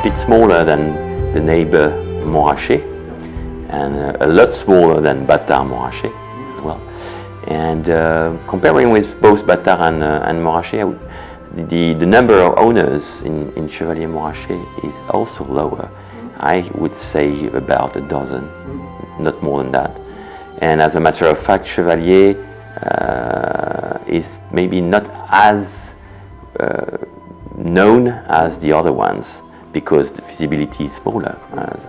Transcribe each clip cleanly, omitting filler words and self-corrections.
bit smaller than the neighbor Montrachet, and a lot smaller than Battard Montrachet as well. And comparing with both Battard and Montrachet, the number of owners in Chevalier Montrachet is also lower. I would say about a dozen, not more than that. And as a matter of fact, Chevalier is maybe not as known as the other ones because the visibility is smaller,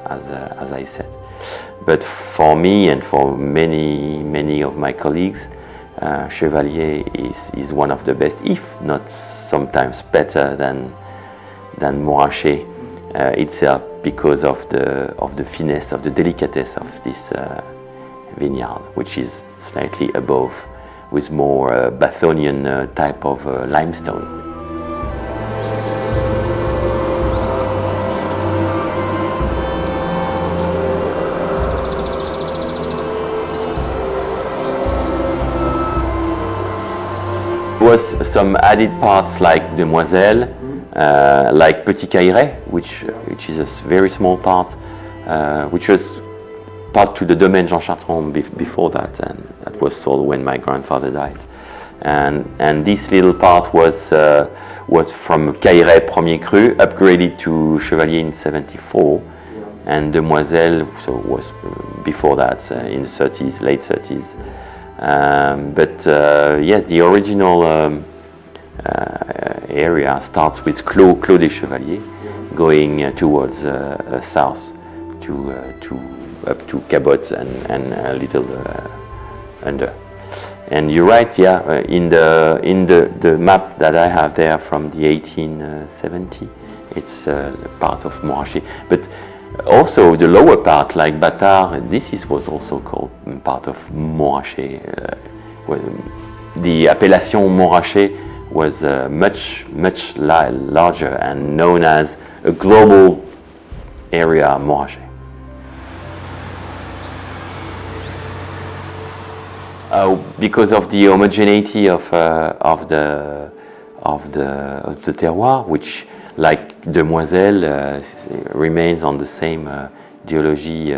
as I said. But for me and for many of my colleagues, Chevalier is one of the best, if not sometimes better than Montrachet itself, because of the finesse, of the delicatesse of this vineyard, which is slightly above, with more Bathonian type of limestone. Was some added parts like Demoiselle, like Petit Cailleret, which is a very small part, which was part to the Domaine Jean Chartrand before that, and that was sold when my grandfather died. And this little part was from Cailleret Premier Cru, upgraded to Chevalier in '74, and Demoiselle was before that, in the 30s, late 30s. Yeah, the original area starts with Clos des Chevaliers, going towards south up to Cabotte and a little under. And you're right, yeah. In the map that I have there from the 1870, it's part of Montrachet. But also the lower part, like Battard, was also called part of Montrachet. The appellation Montrachet was much larger and known as a global area Montrachet. Because of the homogeneity of the terroir, which, like Demoiselle, remains on the same geology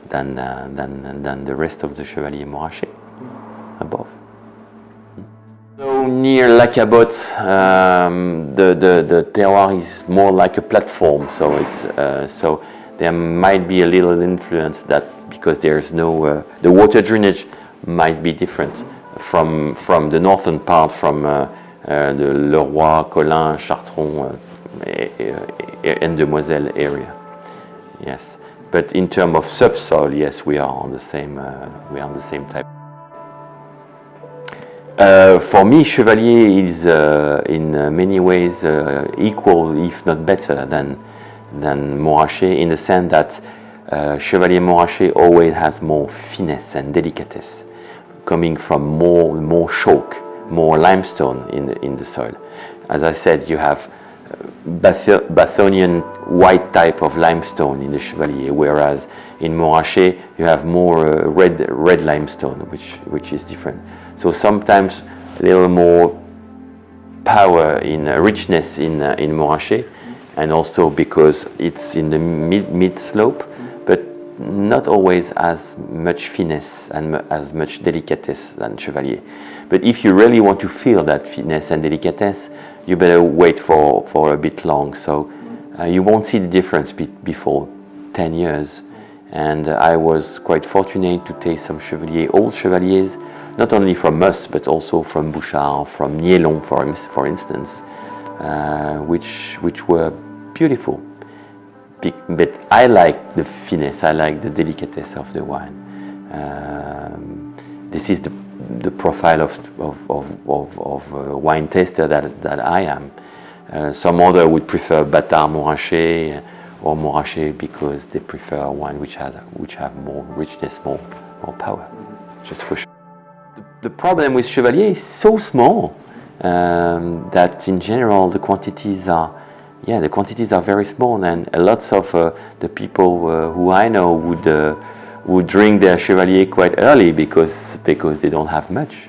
than the rest of the Chevalier Montrachet above. So near La Cabotte, the terroir is more like a platform. So it's so there might be a little influence that because there's no the water drainage might be different from the northern part, from the Leroy, Collin, Chartron, and Demoiselle area. Yes, but in terms of subsoil, yes, we are on the same type. For me, Chevalier is in many ways equal, if not better, than Montrachet, in the sense that Chevalier Montrachet always has more finesse and delicatesse, coming from more chalk, more limestone in the soil. As I said, you have Bathonian white type of limestone in the Chevalier, whereas in Montrachet you have more red limestone, which is different. So sometimes a little more power in richness in Montrachet, and also because it's in the mid slope, but not always as much finesse and as much delicatesse than Chevalier. But if you really want to feel that finesse and delicatesse, you better wait for a bit long. So you won't see the difference before 10 years. And I was quite fortunate to taste some Chevalier, old Chevaliers, not only from us, but also from Bouchard, from Niellon, for instance, which were beautiful. But I like the finesse, I like the delicatesse of the wine. This is the profile of wine taster that I am. Some other would prefer Battard Montrachet or Montrachet because they prefer wine which have more richness, more power. Just for sure. The problem with Chevalier is so small that in general the quantities are very small, and lots of the people who I know would drink their Chevalier quite early because they don't have much.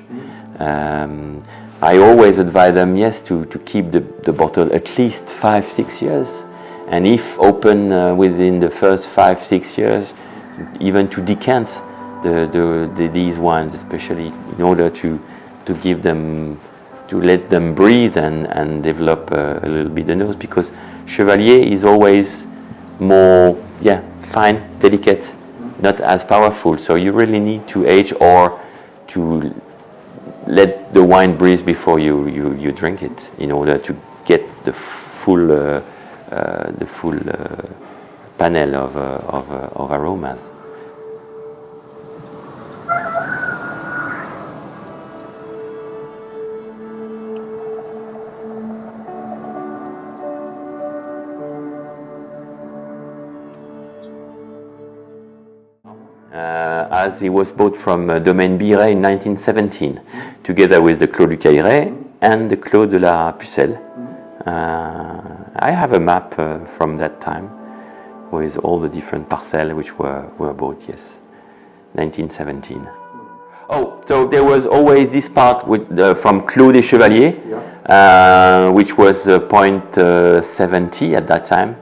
I always advise them, yes, to keep the bottle at least 5-6 years, and if open within the first 5-6 years, even to decant these wines, especially in order to give them, to let them breathe and develop a little bit the nose, because Chevalier is always more, fine, delicate, not as powerful. So you really need to age or to let the wine breathe before you drink it, in order to get the full panel of aromas. As he was bought from Domaine Biret in 1917, together with the Clos du Cailleret and the Clos de la Pucelle. I have a map from that time with all the different parcels which were bought, yes, 1917. Oh, so there was always this part with, from Clos des Chevaliers, which was point 70 at that time,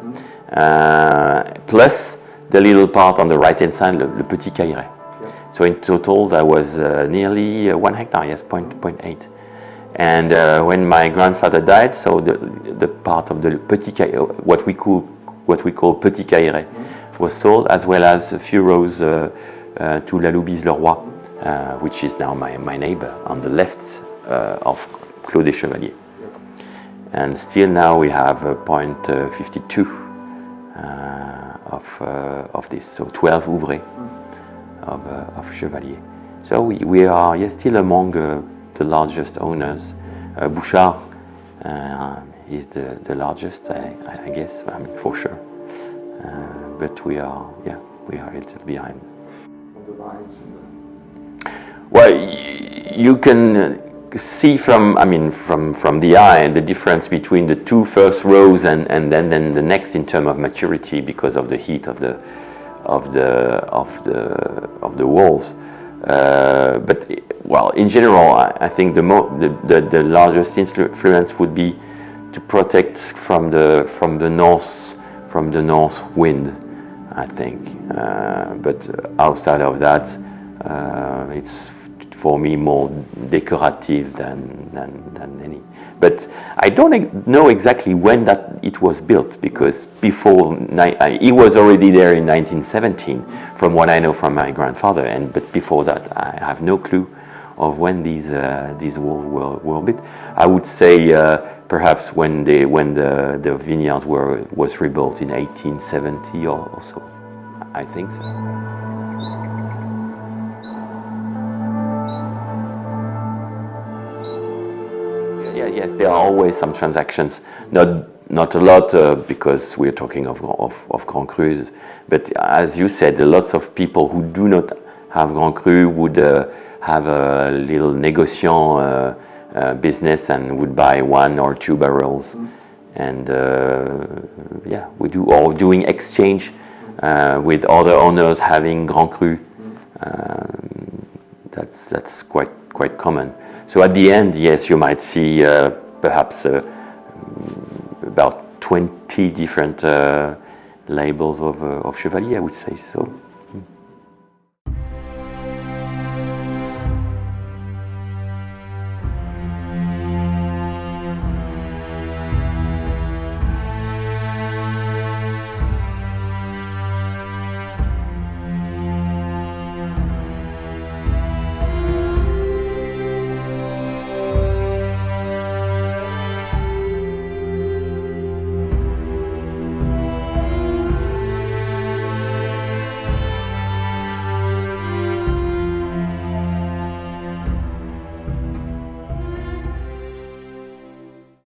plus the little part on the right-hand side, le Petit Cailleret. So in total, that was nearly 1 hectare, yes, 0.8. And when my grandfather died, so the part of the Petit Cailleret, what we call Petit Cailleret, was sold, as well as a few rows to La Loubise-le-Roi, which is now my neighbor on the left of Clos des Chevaliers. And still now we have 0.52 of this, so 12 ouvres of Chevalier. So we are still among the largest owners. Bouchard is the largest, I guess, I mean, for sure. But we are a little behind. The vines well, you can see from the eye the difference between the two first rows and then the next in terms of maturity, because of the heat of the walls. But well, in general, I think the largest influence would be to protect from the north wind, I think. But outside of that, it's for me more decorative than any. But I don't know exactly when that it was built, because before he was already there in 1917, from what I know from my grandfather. But before that, I have no clue of when these walls were built. I would say perhaps when the vineyard was rebuilt in 1870 or so. I think so. Yes, there are always some transactions, not a lot, because we're talking of Grand Crus, but as you said, lots of people who do not have Grand Cru would have a little négociant business and would buy 1 or 2 barrels, and we doing exchange with other owners having Grand Cru. That's quite common. So at the end, yes, you might see perhaps about 20 different labels of Chevalier, I would say so.